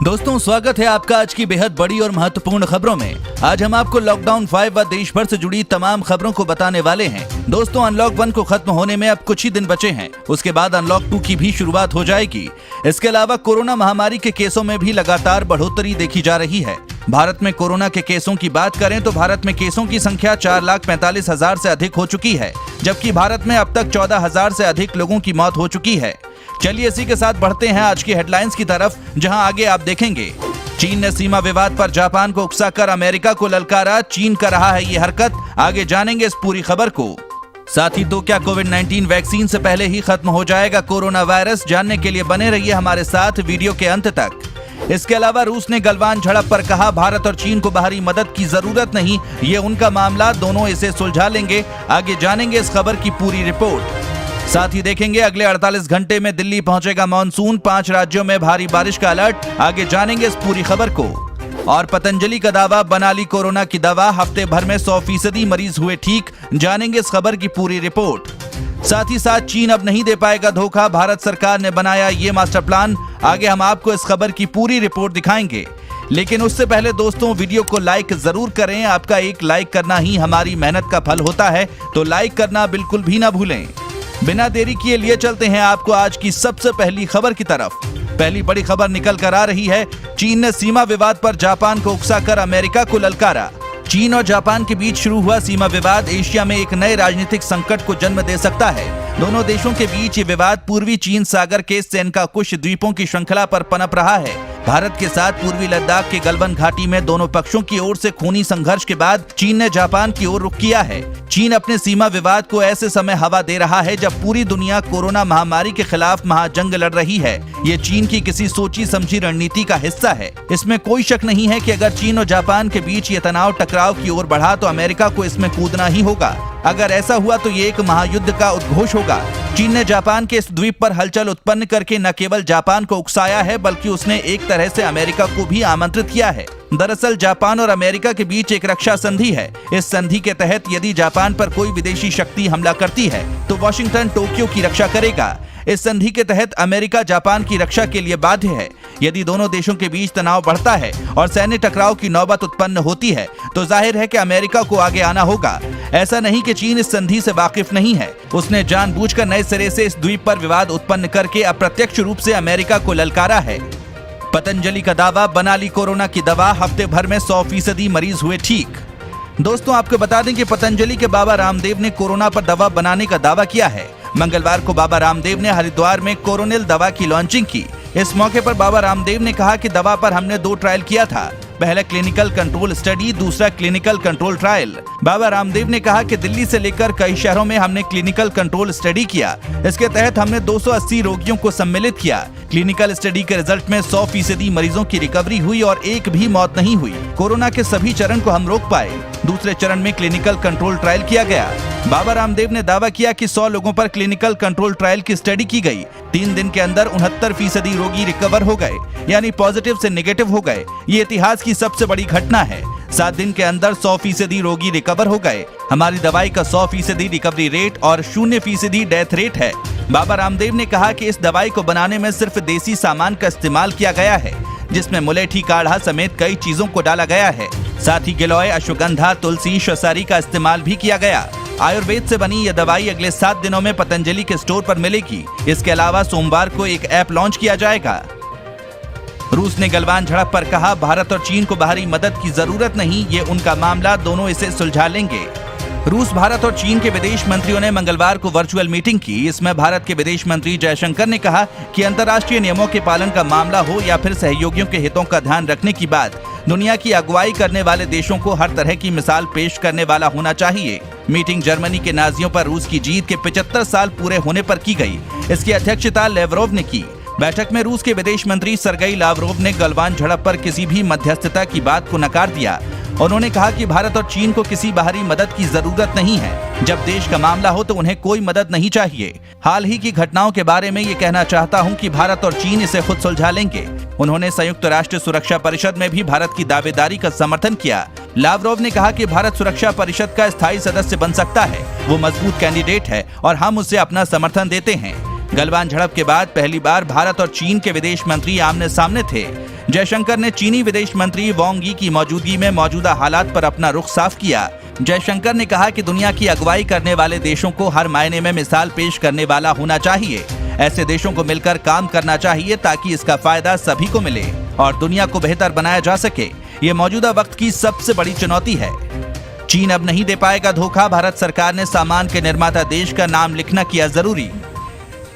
दोस्तों स्वागत है आपका आज की बेहद बड़ी और महत्वपूर्ण खबरों में। आज हम आपको लॉकडाउन 5 व देश भर से जुड़ी तमाम खबरों को बताने वाले हैं। दोस्तों अनलॉक 1 को खत्म होने में अब कुछ ही दिन बचे हैं, उसके बाद अनलॉक 2 की भी शुरुआत हो जाएगी। इसके अलावा कोरोना महामारी के केसों में भी लगातार बढ़ोतरी देखी जा रही है। भारत में कोरोना के केसों की बात करें तो भारत में केसों की संख्या 4,45,000 से अधिक हो चुकी है, जबकि भारत में अब तक 14,000 से अधिक लोगों की मौत हो चुकी है। चलिए इसी के साथ बढ़ते हैं आज की हेडलाइंस की तरफ, जहां आगे आप देखेंगे चीन ने सीमा विवाद पर जापान को उकसाकर अमेरिका को ललकारा, चीन कर रहा है ये हरकत। आगे जानेंगे इस पूरी खबर को। साथ ही तो क्या कोविड-19 वैक्सीन से पहले ही खत्म हो जाएगा कोरोना वायरस, जानने के लिए बने रहिए हमारे साथ वीडियो के अंत तक। इसके अलावा रूस ने गलवान झड़प पर कहा भारत और चीन को बाहरी मदद की जरूरत नहीं, ये उनका मामला, दोनों इसे सुलझा लेंगे। आगे जानेंगे इस खबर की पूरी रिपोर्ट। साथ ही देखेंगे अगले 48 घंटे में दिल्ली पहुंचेगा मानसून, 5 राज्यों में भारी बारिश का अलर्ट। आगे जानेंगे इस पूरी खबर को। और पतंजलि का दावा, बना ली कोरोना की दवा, हफ्ते भर में 100% मरीज हुए ठीक, जानेंगे इस खबर की पूरी रिपोर्ट। साथ ही साथ चीन अब नहीं दे पाएगा धोखा, भारत सरकार ने बनाया ये मास्टर प्लान। आगे हम आपको इस खबर की पूरी रिपोर्ट दिखाएंगे, लेकिन उससे पहले दोस्तों वीडियो को लाइक जरूर करें। आपका एक लाइक करना ही हमारी मेहनत का फल होता है, तो लाइक करना बिल्कुल भी ना भूलें। बिना देरी किए लिए चलते हैं आपको आज की सबसे पहली खबर की तरफ। पहली बड़ी खबर निकल कर आ रही है, चीन ने सीमा विवाद पर जापान को उकसाकर अमेरिका को ललकारा। चीन और जापान के बीच शुरू हुआ सीमा विवाद एशिया में एक नए राजनीतिक संकट को जन्म दे सकता है। दोनों देशों के बीच ये विवाद पूर्वी चीन सागर के सेनकाकुश द्वीपों की श्रृंखला पर पनप रहा है। भारत के साथ पूर्वी लद्दाख के गलवान घाटी में दोनों पक्षों की ओर से खूनी संघर्ष के बाद चीन ने जापान की ओर रुख किया है। चीन अपने सीमा विवाद को ऐसे समय हवा दे रहा है जब पूरी दुनिया कोरोना महामारी के खिलाफ महाजंग लड़ रही है। ये चीन की किसी सोची समझी रणनीति का हिस्सा है। इसमें कोई शक नहीं है कि अगर चीन और जापान के बीच ये तनाव टकराव की ओर बढ़ा तो अमेरिका को इसमें कूदना ही होगा। अगर ऐसा हुआ तो ये एक महायुद्ध का उद्घोष होगा। चीन ने जापान के इस द्वीप पर हलचल उत्पन्न करके न केवल जापान को उकसाया है, बल्कि उसने एक तरह से अमेरिका को भी आमंत्रित किया है। दरअसल जापान और अमेरिका के बीच एक रक्षा संधि है। इस संधि के तहत यदि जापान पर कोई विदेशी शक्ति हमला करती है तो वॉशिंगटन टोक्यो की रक्षा करेगा। इस संधि के तहत अमेरिका जापान की रक्षा के लिए बाध्य है। यदि दोनों देशों के बीच तनाव बढ़ता है और सैन्य टकराव की नौबत उत्पन्न होती है तो जाहिर है कि अमेरिका को आगे आना होगा। ऐसा नहीं कि चीन इस संधि से वाकिफ नहीं है, उसने जानबूझकर नए सिरे से इस द्वीप पर विवाद उत्पन्न करके अप्रत्यक्ष रूप से अमेरिका को ललकारा है। पतंजलि का दावा, बना ली कोरोना की दवा, हफ्ते भर में 100% मरीज हुए ठीक। दोस्तों आपको बता दें कि पतंजलि के बाबा रामदेव ने कोरोना पर दवा बनाने का दावा किया है। मंगलवार को बाबा रामदेव ने हरिद्वार में कोरोनिल दवा की लॉन्चिंग की। इस मौके पर बाबा रामदेव ने कहा कि दवा पर हमने 2 ट्रायल किया था, पहला क्लिनिकल कंट्रोल स्टडी, दूसरा clinical control trial. Baba Ramdev ने कहा कि दिल्ली से लेकर कई शहरों में हमने क्लिनिकल कंट्रोल स्टडी किया। इसके तहत हमने 280 रोगियों को सम्मिलित किया। क्लिनिकल स्टडी के रिजल्ट में 100% मरीजों की रिकवरी हुई और एक भी मौत नहीं हुई। कोरोना के सभी चरण को हम रोक पाए। दूसरे चरण में क्लिनिकल कंट्रोल ट्रायल किया गया। बाबा रामदेव ने दावा किया कि 100 लोगों पर क्लिनिकल कंट्रोल ट्रायल की स्टडी की गई। 3 दिन के अंदर 69% रोगी रिकवर हो गए, यानी पॉजिटिव से नेगेटिव हो गए। ये इतिहास की सबसे बड़ी घटना है। 7 दिन के अंदर 100% रोगी रिकवर हो गए। हमारी दवाई का 100% रिकवरी रेट और 0% डेथ रेट है। बाबा रामदेव ने कहा कि इस दवाई को बनाने में सिर्फ देसी सामान का इस्तेमाल किया गया है, जिसमें मुलेठी काढ़ा समेत कई चीजों को डाला गया है। साथ ही गिलोय, अश्वगंधा, तुलसी, शसारी का इस्तेमाल भी किया गया। आयुर्वेद से बनी यह दवाई अगले 7 दिनों में पतंजलि के स्टोर पर मिलेगी। इसके अलावा सोमवार को एक ऐप लॉन्च किया जाएगा। रूस ने गलवान झड़प पर कहा भारत और चीन को बाहरी मदद की जरूरत नहीं, ये उनका मामला, दोनों इसे सुलझा लेंगे। रूस, भारत और चीन के विदेश मंत्रियों ने मंगलवार को वर्चुअल मीटिंग की। इसमें भारत के विदेश मंत्री जयशंकर ने कहा कि अंतर्राष्ट्रीय नियमों के पालन का मामला हो या फिर सहयोगियों के हितों का ध्यान रखने की बात, दुनिया की अगुवाई करने वाले देशों को हर तरह की मिसाल पेश करने वाला होना चाहिए। मीटिंग जर्मनी के नाजियों पर रूस की जीत के 75 साल पूरे होने पर की गई। इसकी अध्यक्षता लेवरोव ने की। बैठक में रूस के विदेश मंत्री सरगेई लावरोव ने गलवान झड़प पर किसी भी मध्यस्थता की बात को नकार दिया। उन्होंने कहा कि भारत और चीन को किसी बाहरी मदद की जरूरत नहीं है। जब देश का मामला हो तो उन्हें कोई मदद नहीं चाहिए। हाल ही की घटनाओं के बारे में ये कहना चाहता हूं कि भारत और चीन इसे खुद सुलझा लेंगे। उन्होंने संयुक्त राष्ट्र सुरक्षा परिषद में भी भारत की दावेदारी का समर्थन किया। लावरोव ने कहा कि भारत सुरक्षा परिषद का स्थायी सदस्य बन सकता है, वो मजबूत कैंडिडेट है और हम उसे अपना समर्थन देते हैं। गलवान झड़प के बाद पहली बार भारत और चीन के विदेश मंत्री आमने सामने थे। जयशंकर ने चीनी विदेश मंत्री वांग यी की मौजूदगी में मौजूदा हालात पर अपना रुख साफ किया। जयशंकर ने कहा कि दुनिया की अगुवाई करने वाले देशों को हर मायने में मिसाल पेश करने वाला होना चाहिए। ऐसे देशों को मिलकर काम करना चाहिए ताकि इसका फायदा सभी को मिले और दुनिया को बेहतर बनाया जा सके। ये मौजूदा वक्त की सबसे बड़ी चुनौती है। चीन अब नहीं दे पाएगा धोखा, भारत सरकार ने सामान के निर्माता देश का नाम लिखना किया जरूरी।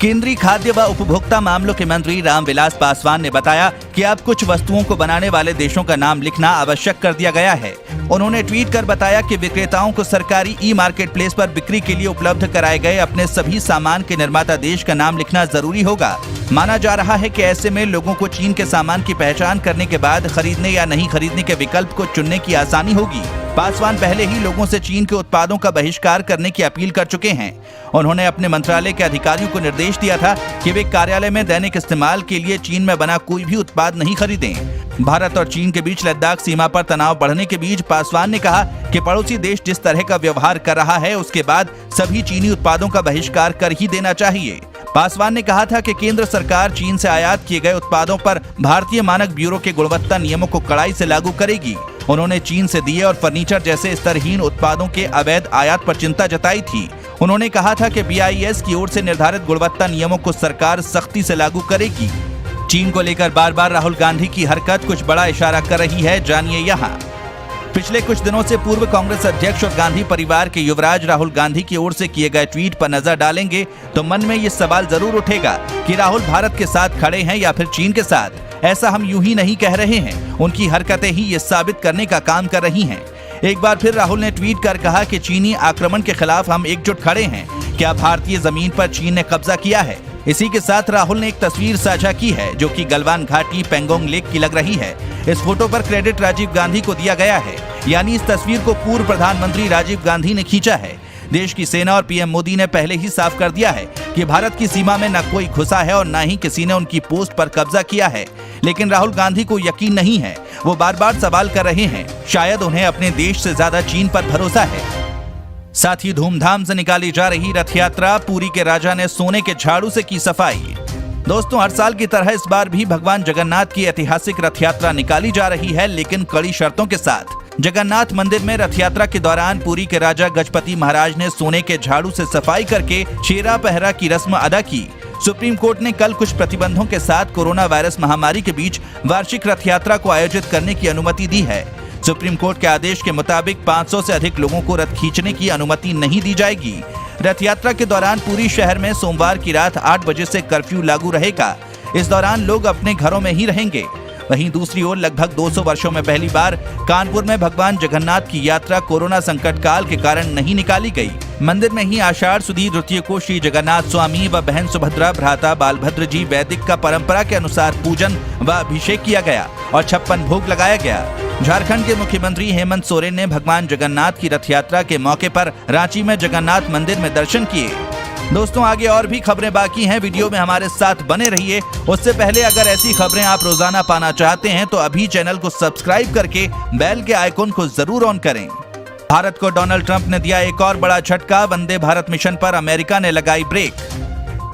केंद्रीय खाद्य व उपभोक्ता मामलों के मंत्री रामविलास पासवान ने बताया कि अब कुछ वस्तुओं को बनाने वाले देशों का नाम लिखना आवश्यक कर दिया गया है। उन्होंने ट्वीट कर बताया कि विक्रेताओं को सरकारी ई मार्केट प्लेस पर बिक्री के लिए उपलब्ध कराए गए अपने सभी सामान के निर्माता देश का नाम लिखना जरूरी होगा। माना जा रहा है कि ऐसे में लोगों को चीन के सामान की पहचान करने के बाद खरीदने या नहीं खरीदने के विकल्प को चुनने की आसानी होगी। पासवान पहले ही लोगों से चीन के उत्पादों का बहिष्कार करने की अपील कर चुके हैं। उन्होंने अपने मंत्रालय के अधिकारियों को निर्देश दिया था कि वे कार्यालय में दैनिक इस्तेमाल के लिए चीन में बना कोई भी उत्पाद नहीं खरीदें। भारत और चीन के बीच लद्दाख सीमा पर तनाव बढ़ने के बीच पासवान ने कहा कि पड़ोसी देश जिस तरह का व्यवहार कर रहा है उसके बाद सभी चीनी उत्पादों का बहिष्कार कर ही देना चाहिए। पासवान ने कहा था कि केंद्र सरकार चीन से आयात किए गए उत्पादों पर भारतीय मानक ब्यूरो के गुणवत्ता नियमों को कड़ाई से लागू करेगी। उन्होंने चीन से दिए और फर्नीचर जैसे स्तरहीन उत्पादों के अवैध आयात पर चिंता जताई थी। उन्होंने कहा था कि BIS की ओर से निर्धारित गुणवत्ता नियमों को सरकार सख्ती से लागू करेगी। चीन को लेकर बार बार राहुल गांधी की हरकत कुछ बड़ा इशारा कर रही है, जानिए यहाँ। पिछले कुछ दिनों से पूर्व कांग्रेस अध्यक्ष और गांधी परिवार के युवराज राहुल गांधी की ओर से किए गए ट्वीट पर नजर डालेंगे तो मन में ये सवाल जरूर उठेगा कि राहुल भारत के साथ खड़े हैं या फिर चीन के साथ। ऐसा हम यूं ही नहीं कह रहे हैं, उनकी हरकतें ही ये साबित करने का काम कर रही हैं। एक बार फिर राहुल ने ट्वीट कर कहा कि चीनी आक्रमण के खिलाफ हम एकजुट खड़े हैं। क्या भारतीय जमीन पर चीन ने कब्जा किया है? इसी के साथ राहुल ने एक तस्वीर साझा की है जो कि गलवान घाटी पेंगोंग लेक की लग रही है। इस फोटो पर क्रेडिट राजीव गांधी को दिया गया है, यानी इस तस्वीर को पूर्व प्रधानमंत्री राजीव गांधी ने खींचा है। देश की सेना और PM मोदी ने पहले ही साफ कर दिया है कि भारत की सीमा में न कोई घुसा है और न ही किसी ने उनकी पोस्ट पर कब्जा किया है। लेकिन राहुल गांधी को यकीन नहीं है, वो बार बार सवाल कर रहे हैं। शायद उन्हें अपने देश से ज्यादा चीन पर भरोसा है। साथ ही धूमधाम से निकाली जा रही रथ यात्रा, पुरी के राजा ने सोने के झाड़ू से की सफाई। दोस्तों, हर साल की तरह इस बार भी भगवान जगन्नाथ की ऐतिहासिक रथ यात्रा निकाली जा रही है, लेकिन कड़ी शर्तों के साथ। जगन्नाथ मंदिर में रथ यात्रा के दौरान पुरी के राजा गजपति महाराज ने सोने के झाड़ू से सफाई करके छेरा पहरा की रस्म अदा की। सुप्रीम कोर्ट ने कल कुछ प्रतिबंधों के साथ कोरोना वायरस महामारी के बीच वार्षिक रथ यात्रा को आयोजित करने की अनुमति दी है। सुप्रीम कोर्ट के आदेश के मुताबिक 500 से अधिक लोगों को रथ खींचने की अनुमति नहीं दी जाएगी। रथ यात्रा के दौरान पूरी शहर में सोमवार की रात 8 बजे से कर्फ्यू लागू रहेगा। इस दौरान लोग अपने घरों में ही रहेंगे। वहीं दूसरी ओर लगभग 200 वर्षों में पहली बार कानपुर में भगवान जगन्नाथ की यात्रा कोरोना संकट काल के कारण नहीं निकाली गई। मंदिर में ही आषाढ़ सुदी द्वितीय को श्री जगन्नाथ स्वामी व बहन सुभद्रा भ्राता बालभद्र जी वैदिक का परंपरा के अनुसार पूजन व अभिषेक किया गया और 56 भोग लगाया गया। झारखंड के मुख्यमंत्री हेमंत सोरेन ने भगवान जगन्नाथ की रथ यात्रा के मौके पर रांची में जगन्नाथ मंदिर में दर्शन किए। दोस्तों, आगे और भी खबरें बाकी हैं, वीडियो में हमारे साथ बने रहिए। उससे पहले अगर ऐसी खबरें आप रोजाना पाना चाहते हैं तो अभी चैनल को सब्सक्राइब करके बेल के आइकन को जरूर ऑन करें। भारत को डोनाल्ड ट्रंप ने दिया एक और बड़ा झटका, वंदे भारत मिशन पर अमेरिका ने लगाई ब्रेक।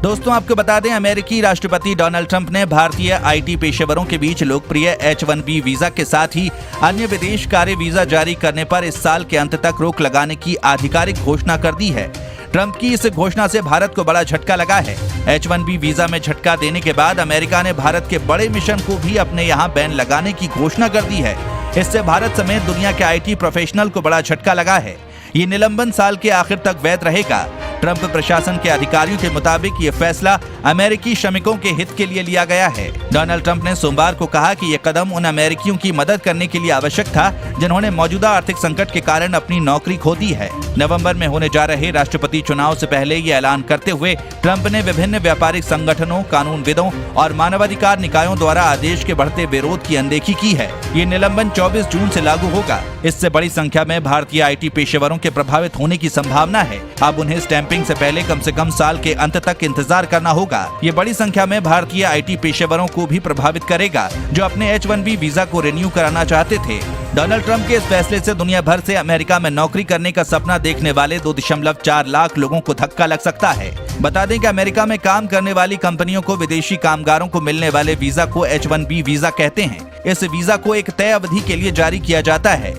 दोस्तों, आपको बता दें, अमेरिकी राष्ट्रपति डोनाल्ड ट्रंप ने भारतीय IT पेशेवरों के बीच लोकप्रिय H-1B वीजा के साथ ही अन्य विदेश कार्य वीजा जारी करने पर इस साल के अंत तक रोक लगाने की आधिकारिक घोषणा कर दी है। ट्रंप की इस घोषणा से भारत को बड़ा झटका लगा है। H-1B वीजा में झटका देने के बाद अमेरिका ने भारत के बड़े मिशन को भी अपने यहाँ बैन लगाने की घोषणा कर दी है। इससे भारत समेत दुनिया के IT प्रोफेशनल को बड़ा झटका लगा है। ये निलंबन साल के आखिर तक वैध रहेगा। ट्रंप प्रशासन के अधिकारियों के मुताबिक ये फैसला अमेरिकी श्रमिकों के हित के लिए लिया गया है। डोनाल्ड ट्रंप ने सोमवार को कहा कि ये कदम उन अमेरिकियों की मदद करने के लिए आवश्यक था जिन्होंने मौजूदा आर्थिक संकट के कारण अपनी नौकरी खो दी है। नवंबर में होने जा रहे राष्ट्रपति चुनाव से पहले ये ऐलान करते हुए ट्रंप ने विभिन्न व्यापारिक संगठनों, कानूनविदों और मानवाधिकार निकायों द्वारा आदेश के बढ़ते विरोध की अनदेखी की है। ये निलंबन 24 जून से लागू होगा। इससे बड़ी संख्या में भारतीय IT पेशेवरों के प्रभावित होने की संभावना है। अब उन्हें स्टैंपिंग से पहले कम से कम साल के अंत तक इंतजार करना होगा। ये बड़ी संख्या में भारतीय IT पेशेवरों को भी प्रभावित करेगा जो अपने H-1B वीजा को रिन्यू कराना चाहते थे। डोनाल्ड ट्रंप के इस फैसले से दुनिया भर से अमेरिका में नौकरी करने का सपना देखने वाले 2.4 लाख लोगों को धक्का लग सकता है। बता दें कि अमेरिका में काम करने वाली कंपनियों को विदेशी कामगारों को मिलने वाले वीजा को H-1B वीजा कहते हैं। इस वीजा को एक तय अवधि के लिए जारी किया जाता है।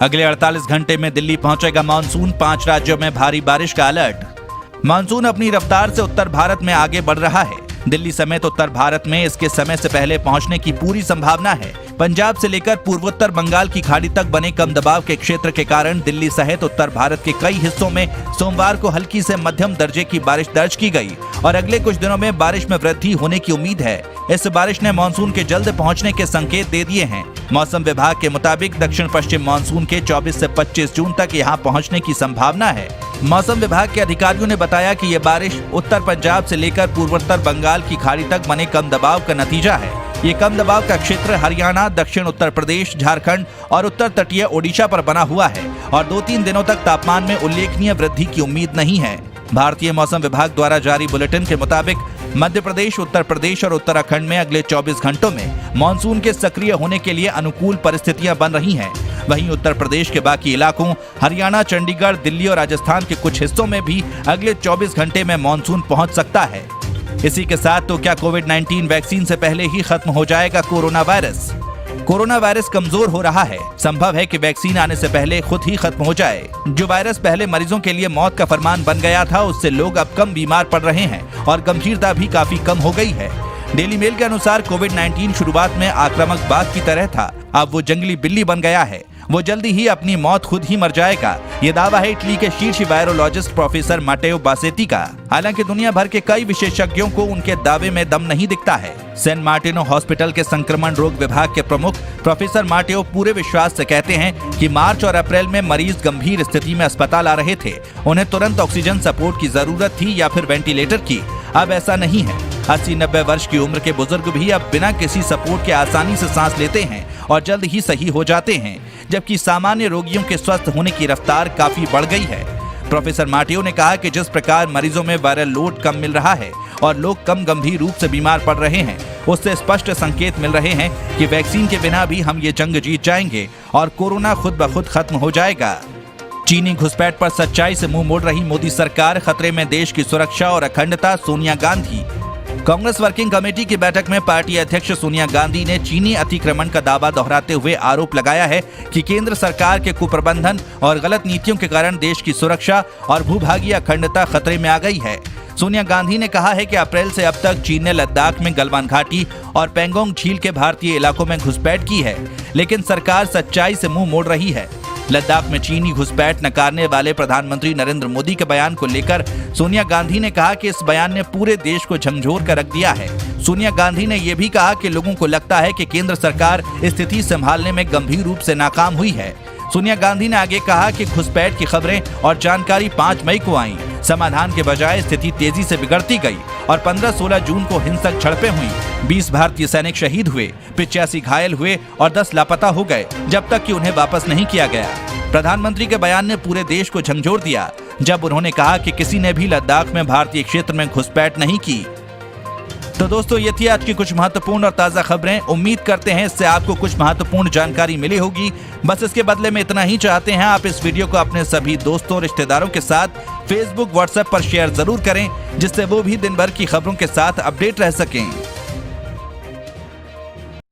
अगले 48 घंटे में दिल्ली पहुंचेगा मानसून, 5 राज्यों में भारी बारिश का अलर्ट। मानसून अपनी रफ्तार से उत्तर भारत में आगे बढ़ रहा है। दिल्ली समेत उत्तर भारत में इसके समय से पहले पहुंचने की पूरी संभावना है। पंजाब से लेकर पूर्वोत्तर बंगाल की खाड़ी तक बने कम दबाव के क्षेत्र के कारण दिल्ली सहित उत्तर भारत के कई हिस्सों में सोमवार को हल्की से मध्यम दर्जे की बारिश दर्ज की गई और अगले कुछ दिनों में बारिश में वृद्धि होने की उम्मीद है। इस बारिश ने मानसून के जल्द पहुंचने के संकेत दे दिए हैं। मौसम विभाग के मुताबिक दक्षिण पश्चिम मानसून के 24 से 25 जून तक यहां पहुंचने की संभावना है। मौसम विभाग के अधिकारियों ने बताया कि ये बारिश उत्तर पंजाब से लेकर पूर्वोत्तर बंगाल की खाड़ी तक बने कम दबाव का नतीजा है। ये कम दबाव का क्षेत्र हरियाणा, दक्षिण उत्तर प्रदेश, झारखंड और उत्तर तटीय ओडिशा पर बना हुआ है और 2-3 दिनों तक तापमान में उल्लेखनीय वृद्धि की उम्मीद नहीं है। भारतीय मौसम विभाग द्वारा जारी बुलेटिन के मुताबिक मध्य प्रदेश, उत्तर प्रदेश और उत्तराखंड में अगले 24 घंटों में मानसून के सक्रिय होने के लिए अनुकूल परिस्थितियां बन रही हैं। वहीं उत्तर प्रदेश के बाकी इलाकों, हरियाणा, चंडीगढ़, दिल्ली और राजस्थान के कुछ हिस्सों में भी अगले 24 घंटे में मानसून पहुंच सकता है। इसी के साथ तो क्या कोविड-19 वैक्सीन से पहले ही खत्म हो जाएगा कोरोना वायरस? कोरोना वायरस कमजोर हो रहा है। संभव है कि वैक्सीन आने से पहले खुद ही खत्म हो जाए। जो वायरस पहले मरीजों के लिए मौत का फरमान बन गया था, उससे लोग अब कम बीमार पड़ रहे हैं और गंभीरता भी काफी कम हो गई है। डेली मेल के अनुसार कोविड-19 शुरुआत में आक्रामक बाघ की तरह था, अब वो जंगली बिल्ली बन गया है। वो जल्दी ही अपनी मौत खुद ही मर जाएगा। ये दावा है इटली के शीर्ष वायरोलॉजिस्ट प्रोफेसर माटेओ बासेटी का। हालांकि दुनिया भर के कई विशेषज्ञों को उनके दावे में दम नहीं दिखता है। सैन मार्टिनो हॉस्पिटल के संक्रमण रोग विभाग के प्रमुख प्रोफेसर माटेओ पूरे विश्वास से कहते हैं कि मार्च और अप्रैल में मरीज गंभीर स्थिति में अस्पताल आ रहे थे। उन्हें तुरंत ऑक्सीजन सपोर्ट की जरूरत थी या फिर वेंटिलेटर की। अब ऐसा नहीं है। 80-90 वर्ष की उम्र के बुजुर्ग भी अब बिना किसी सपोर्ट के आसानी से सांस लेते हैं और जल्द ही सही हो जाते हैं, जबकि सामान्य रोगियों के स्वस्थ होने की रफ्तार काफी बढ़ गई है। प्रोफेसर माटेओ ने कहा कि जिस प्रकार मरीजों में वायरल लोड कम मिल रहा है और लोग कम गंभीर रूप से बीमार पड़ रहे हैं, उससे स्पष्ट संकेत मिल रहे हैं कि वैक्सीन के बिना भी हम ये जंग जीत जाएंगे और कोरोना खुद ब खुद खत्म हो जाएगा। चीनी घुसपैठ पर सच्चाई से मुंह मोड़ रही मोदी सरकार, खतरे में देश की सुरक्षा और अखंडता, सोनिया गांधी। कांग्रेस वर्किंग कमेटी की बैठक में पार्टी अध्यक्ष सोनिया गांधी ने चीनी अतिक्रमण का दावा दोहराते हुए आरोप लगाया है कि केंद्र सरकार के कुप्रबंधन और गलत नीतियों के कारण देश की सुरक्षा और भूभागीय अखंडता खतरे में आ गई है। सोनिया गांधी ने कहा है कि अप्रैल से अब तक चीन ने लद्दाख में गलवान घाटी और पेंगोंग झील के भारतीय इलाकों में घुसपैठ की है, लेकिन सरकार सच्चाई से मुंह मोड़ रही है। लद्दाख में चीनी घुसपैठ नकारने वाले प्रधानमंत्री नरेंद्र मोदी के बयान को लेकर सोनिया गांधी ने कहा कि इस बयान ने पूरे देश को झकझोर कर रख दिया है। सोनिया गांधी ने यह भी कहा कि लोगों को लगता है कि केंद्र सरकार स्थिति संभालने में गंभीर रूप से नाकाम हुई है। सोनिया गांधी ने आगे कहा कि घुसपैठ की खबरें और जानकारी 5 मई को आई। समाधान के बजाय स्थिति तेजी से बिगड़ती गई और 15-16 जून को हिंसक झड़पें हुई। 20 भारतीय सैनिक शहीद हुए, 85 घायल हुए और 10 लापता हो गए, जब तक कि उन्हें वापस नहीं किया गया। प्रधानमंत्री के बयान ने पूरे देश को झकझोर दिया जब उन्होंने कहा कि किसी ने भी लद्दाख में भारतीय क्षेत्र में घुसपैठ नहीं की। तो दोस्तों, ये थी आज की कुछ महत्वपूर्ण और ताज़ा खबरें। उम्मीद करते हैं इससे आपको कुछ महत्वपूर्ण जानकारी मिली होगी। बस इसके बदले में इतना ही चाहते हैं, आप इस वीडियो को अपने सभी दोस्तों, रिश्तेदारों के साथ फेसबुक, व्हाट्सएप पर शेयर जरूर करें, जिससे वो भी दिन भर की खबरों के साथ अपडेट रह सकें।